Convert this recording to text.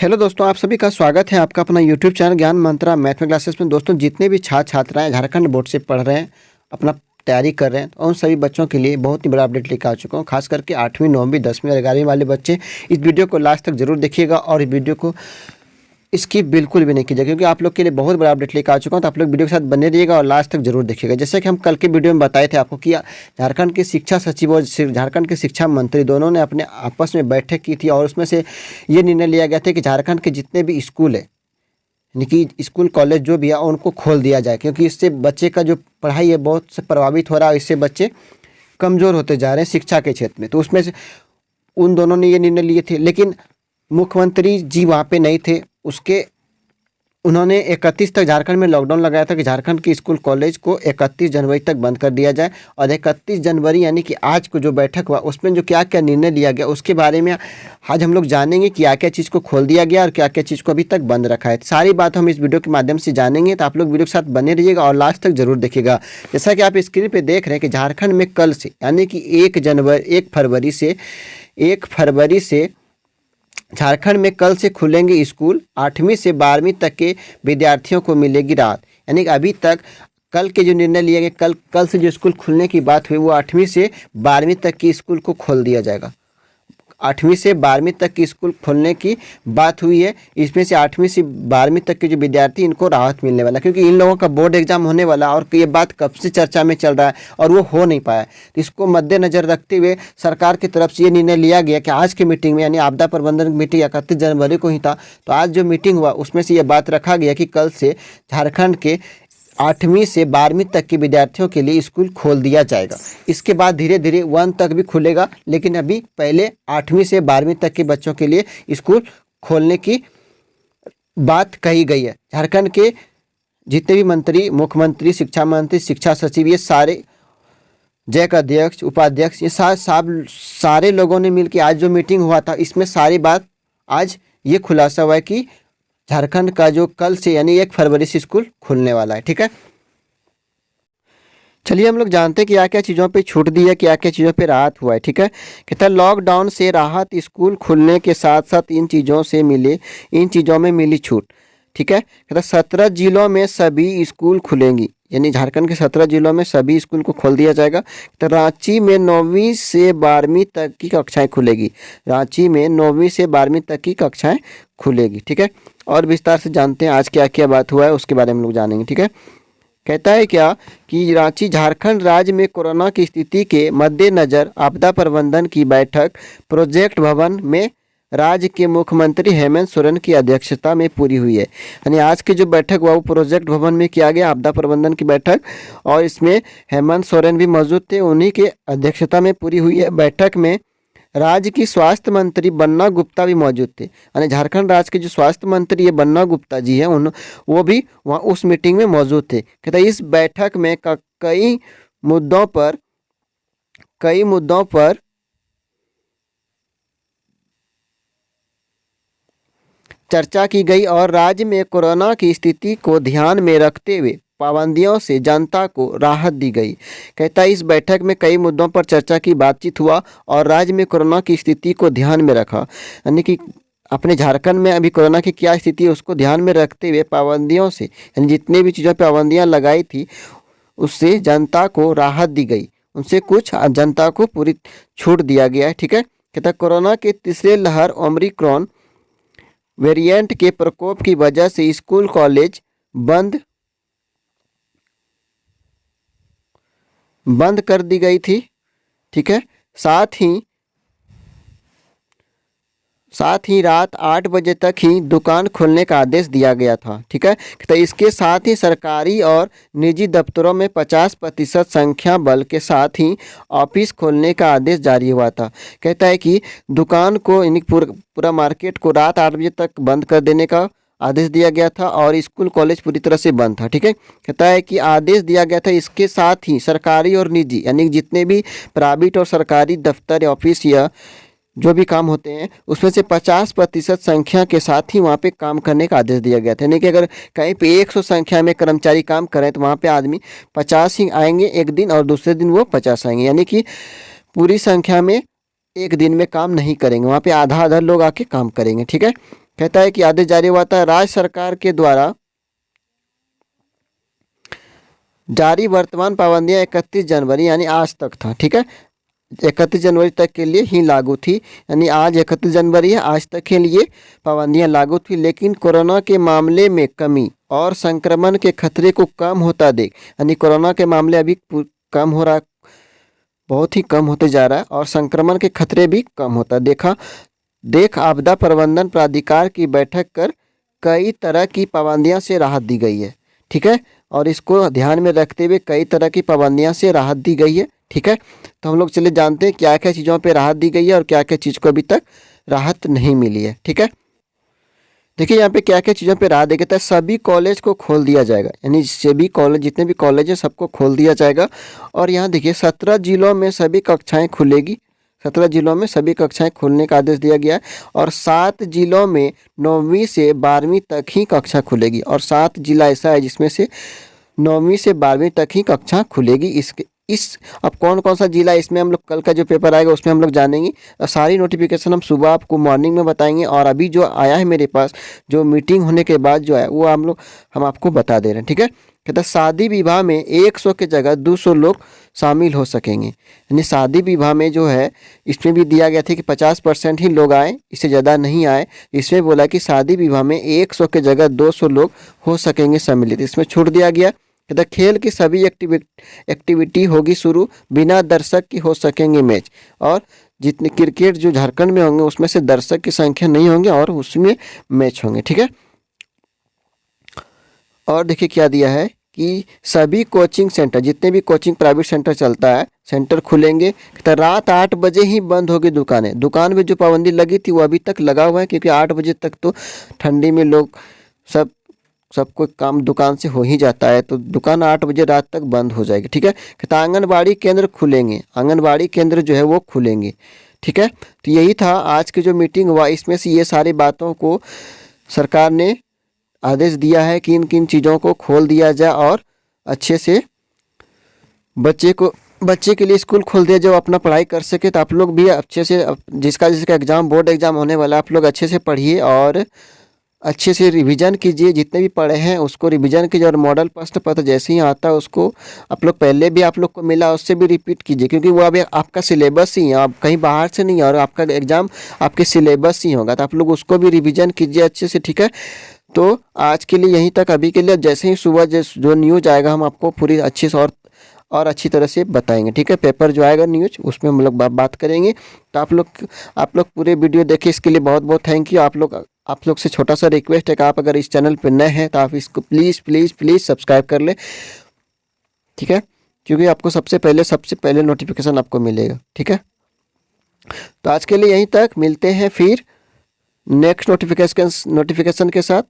Hello दोस्तों, आप सभी का स्वागत है आपका अपना यूट्यूब चैनल ज्ञान मंत्रा मैथ में क्लासेस में। दोस्तों, जितने भी छात्र छात्राएं झारखंड बोर्ड से पढ़ रहे हैं, अपना तैयारी कर रहे हैं, तो उन सभी बच्चों के लिए बहुत ही बड़ा अपडेट लेकर आ चुका हूँ। खास करके 8वीं 9वीं 10वीं और 11वीं वाले बच्चे इस वीडियो को लास्ट तक जरूर देखिएगा और इस वीडियो को इसकी बिल्कुल भी नहीं कीजिएगा, क्योंकि आप लोग के लिए बहुत बड़ा अपडेट लेकर आ चुका हूँ। तो आप लोग वीडियो के साथ बने रहिएगा और लास्ट तक जरूर देखिएगा। जैसे कि हम कल के वीडियो में बताए थे आपको कि झारखंड के शिक्षा सचिव और झारखंड के शिक्षा मंत्री दोनों ने अपने आपस में बैठक की थी और उसमें से ये निर्णय लिया गया था कि झारखंड के जितने भी स्कूल है, यानी कि स्कूल कॉलेज जो भी है, उनको खोल दिया जाए, क्योंकि इससे बच्चे का जो पढ़ाई है बहुत से प्रभावित हो रहा है। इससे बच्चे कमज़ोर होते जा रहे हैं शिक्षा के क्षेत्र में। तो उसमें से उन दोनों ने ये निर्णय लिए थे, लेकिन मुख्यमंत्री जी वहाँ पे नहीं थे। उन्होंने 31 तक झारखंड में लॉकडाउन लगाया था कि झारखंड के स्कूल कॉलेज को 31 जनवरी तक बंद कर दिया जाए। और 31 जनवरी यानी कि आज को जो बैठक हुआ उसमें जो क्या क्या निर्णय लिया गया उसके बारे में आज हम लोग जानेंगे कि क्या क्या चीज़ को खोल दिया गया और क्या क्या चीज़ को अभी तक बंद रखा है। सारी बात हम इस वीडियो के माध्यम से जानेंगे, तो आप लोग वीडियो के साथ बने रहिएगा और लास्ट तक जरूर देखिएगा। जैसा कि आप स्क्रीन पर देख रहे हैं कि झारखंड में कल से यानी कि 1 फरवरी से झारखंड में कल से खुलेंगे स्कूल। 8वीं से 12वीं तक के विद्यार्थियों को मिलेगी राहत, यानी कि अभी तक कल के जो निर्णय लिए गए, कल से जो स्कूल खुलने की बात हुई वो 8वीं से 12वीं तक की स्कूल को खोल दिया जाएगा। 8वीं से 12वीं तक की स्कूल खोलने की बात हुई है। इसमें से 8वीं से 12वीं तक के जो विद्यार्थी, इनको राहत मिलने वाला, क्योंकि इन लोगों का बोर्ड एग्जाम होने वाला और ये बात कब से चर्चा में चल रहा है और वो हो नहीं पाया। तो इसको मद्देनजर रखते हुए सरकार की तरफ से ये निर्णय लिया गया कि आज की मीटिंग में, यानी आपदा प्रबंधन मीटिंग 31 जनवरी को ही था, तो आज जो मीटिंग हुआ उसमें से ये बात रखा गया कि कल से झारखंड के 8वीं से 12वीं तक के विद्यार्थियों के लिए स्कूल खोल दिया जाएगा। इसके बाद धीरे धीरे 1 तक भी खुलेगा, लेकिन अभी पहले 8वीं से 12वीं तक के बच्चों के लिए स्कूल खोलने की बात कही गई है। झारखंड के जितने भी मंत्री, मुख्यमंत्री, शिक्षा मंत्री, शिक्षा सचिव, ये सारे, जैक अध्यक्ष, उपाध्यक्ष, ये सारे लोगों ने मिलकर आज जो मीटिंग हुआ था इसमें सारी बात आज ये खुलासा हुआ है कि झारखंड का जो कल से यानी 1 फरवरी से स्कूल खुलने वाला है। ठीक है, चलिए हम लोग जानते हैं कि क्या क्या चीज़ों पे छूट दी है, क्या क्या चीज़ों पे राहत हुआ है। ठीक है, कहता है लॉकडाउन से राहत, स्कूल खुलने के साथ साथ इन चीज़ों में मिली छूट। ठीक है, कहता 17 जिलों में सभी स्कूल खुलेंगी, यानी झारखंड के 17 जिलों में सभी स्कूल को खोल दिया जाएगा। तो रांची में 9वीं से 12वीं तक की कक्षाएं खुलेगी, रांची में 9वीं से 12वीं तक की कक्षाएं खुलेगी। ठीक है, और विस्तार से जानते हैं आज क्या क्या बात हुआ है उसके बारे में लोग जानेंगे। ठीक है, कहता है क्या कि रांची, झारखंड राज्य में कोरोना की स्थिति के मद्देनजर आपदा प्रबंधन की बैठक प्रोजेक्ट भवन में राज्य के मुख्यमंत्री हेमंत सोरेन की अध्यक्षता में पूरी हुई है। यानी आज की जो बैठक हुआ वो प्रोजेक्ट भवन में किया गया, आपदा प्रबंधन की बैठक, और इसमें हेमंत सोरेन भी मौजूद थे, उन्हीं के अध्यक्षता में पूरी हुई है। बैठक में राज्य की स्वास्थ्य मंत्री बन्ना गुप्ता भी मौजूद थे, यानी झारखंड राज्य के जो स्वास्थ्य मंत्री है बन्ना गुप्ता जी हैं, वो भी वहाँ उस मीटिंग में मौजूद थे। कहता है इस बैठक में कई मुद्दों पर चर्चा की गई और राज्य में कोरोना की स्थिति को ध्यान में रखते हुए पाबंदियों से जनता को राहत दी गई। कहता है इस बैठक में कई मुद्दों पर चर्चा की, बातचीत हुआ और राज्य में कोरोना की स्थिति को ध्यान में रखा, यानी कि अपने झारखंड में अभी कोरोना की क्या स्थिति है उसको ध्यान में रखते हुए पाबंदियों से, यानी जितने भी चीज़ों पर पाबंदियाँ लगाई थी उससे जनता को राहत दी गई, उनसे कुछ जनता को पूरी छूट दिया गया है। ठीक है, कहता है कोरोना के तीसरे लहर ओमिक्रॉन वेरिएंट के प्रकोप की वजह से स्कूल कॉलेज बंद कर दी गई थी। ठीक है, साथ ही रात 8 बजे तक ही दुकान खोलने का आदेश दिया गया था। ठीक है, तो इसके साथ ही सरकारी और निजी दफ्तरों में 50% संख्या बल के साथ ही ऑफिस खोलने का आदेश जारी हुआ था। कहता है कि दुकान को, यानी पूरा मार्केट को रात 8 बजे तक बंद कर देने का आदेश दिया गया था और स्कूल कॉलेज पूरी तरह से बंद था। ठीक है, कहता है कि आदेश दिया गया था, इसके साथ ही सरकारी और निजी, यानी जितने भी प्राइवेट और सरकारी दफ्तर या ऑफिस या जो भी काम होते हैं उसमें से 50% संख्या के साथ ही वहाँ पे काम करने का आदेश दिया गया था। यानी कि अगर कहीं पे 100 संख्या में कर्मचारी काम करें तो वहाँ पे आदमी 50 ही आएंगे एक दिन और दूसरे दिन वो 50 आएंगे, यानी कि पूरी संख्या में एक दिन में काम नहीं करेंगे, वहाँ पे आधा लोग आके काम करेंगे। ठीक है, कहता है कि आदेश जारी हुआ था राज्य सरकार के द्वारा जारी वर्तमान पाबंदियां 31 जनवरी यानी आज तक था। ठीक है, 31 जनवरी तक के लिए ही लागू थी, यानी आज 31 जनवरी है, आज तक के लिए पाबंदियां लागू थी। लेकिन कोरोना के मामले में कमी और संक्रमण के खतरे को कम होता देख, यानी कोरोना के मामले अभी कम हो रहा, बहुत ही कम होते जा रहा है और संक्रमण के खतरे भी कम होता देख आपदा प्रबंधन प्राधिकार की बैठक कर कई तरह की पाबंदियां से राहत दी गई है। ठीक है, और इसको ध्यान में रखते हुए कई तरह की पाबंदियां से राहत दी गई है। ठीक है, तो हम लोग चले जानते हैं क्या क्या चीज़ों पे राहत दी गई है और क्या क्या चीज़ को अभी तक राहत नहीं मिली है। ठीक है, देखिए यहाँ पे क्या क्या चीज़ों पे राहत देता है। सभी कॉलेज को खोल दिया जाएगा, यानी सभी कॉलेज, जितने भी कॉलेज है सबको खोल दिया जाएगा। और यहाँ देखिए 17 जिलों में सभी कक्षाएं खुलेगी, 17 जिलों में सभी कक्षाएं खोलने का आदेश दिया गया है। और 7 जिलों में 9वीं से 12वीं तक ही कक्षा खुलेगी, और 7 जिला ऐसा है जिसमें से 9वीं से 12वीं तक ही कक्षा खुलेगी। अब कौन कौन सा जिला, इसमें हम लोग कल का जो पेपर आएगा उसमें हम लोग जानेंगे। सारी नोटिफिकेशन हम सुबह आपको मॉर्निंग में बताएंगे, और अभी जो आया है मेरे पास, जो मीटिंग होने के बाद जो है वो हम आपको बता दे रहे हैं। ठीक है, कहता है शादी विवाह में 100 के जगह 200 लोग शामिल हो सकेंगे, यानी शादी विवाह में जो है इसमें भी दिया गया था कि 50% ही लोग आए, इससे ज़्यादा नहीं आए। इसमें बोला कि शादी विवाह में 100 के जगह 200 लोग हो सकेंगे सम्मिलित, इसमें छूट दिया गया। कहता खेल की सभी एक्टिविटी होगी शुरू, बिना दर्शक की हो सकेंगे मैच, और जितने क्रिकेट जो झारखंड में होंगे उसमें से दर्शक की संख्या नहीं होंगे और उसमें मैच होंगे। ठीक है, और देखिए क्या दिया है कि सभी कोचिंग सेंटर, जितने भी कोचिंग प्राइवेट सेंटर चलता है, सेंटर खुलेंगे। तो रात 8 बजे ही बंद होगी दुकानें। दुकान में जो पाबंदी लगी थी वो अभी तक लगा हुआ है, क्योंकि 8 बजे तक तो ठंडी में लोग सब कोई काम दुकान से हो ही जाता है, तो दुकान 8 बजे रात तक बंद हो जाएगी। ठीक है, कहता आंगनबाड़ी केंद्र खुलेंगे, आंगनबाड़ी केंद्र जो है वो खुलेंगे। ठीक है, तो यही था आज की जो मीटिंग हुआ, इसमें से ये सारी बातों को सरकार ने आदेश दिया है कि इन किन चीज़ों को खोल दिया जाए और अच्छे से बच्चे के लिए स्कूल खोल दिया जाए, अपना पढ़ाई कर सके। तो आप लोग भी अच्छे से, जिसका एग्ज़ाम, बोर्ड एग्ज़ाम होने वाला है, आप लोग अच्छे से पढ़िए और अच्छे से रिवीजन कीजिए। जितने भी पढ़े हैं उसको रिवीजन कीजिए, और मॉडल प्रश्न पत्र जैसे ही आता है उसको आप लोग, पहले भी आप लोग को मिला उससे भी रिपीट कीजिए, क्योंकि वो अभी आपका सिलेबस ही है, आप कहीं बाहर से नहीं है, और आपका एग्ज़ाम आपके सिलेबस ही होगा, तो आप लोग उसको भी रिवीजन कीजिए अच्छे से। ठीक है, तो आज के लिए यहीं तक अभी के लिए। जैसे ही सुबह जो न्यूज आएगा हम आपको पूरी अच्छी से और अच्छी तरह से बताएंगे। ठीक है, पेपर जो आएगा न्यूज उसमें हम लोग बात करेंगे। तो आप लोग पूरे वीडियो देखें, इसके लिए बहुत बहुत थैंक यू। आप लोग से छोटा सा रिक्वेस्ट है कि आप अगर इस चैनल पर नए हैं तो आप इसको प्लीज़ प्लीज़ प्लीज़ सब्सक्राइब कर लें। ठीक है, क्योंकि आपको सबसे पहले नोटिफिकेशन आपको मिलेगा। ठीक है, तो आज के लिए यहीं तक, मिलते हैं फिर नेक्स्ट नोटिफिकेशन के साथ।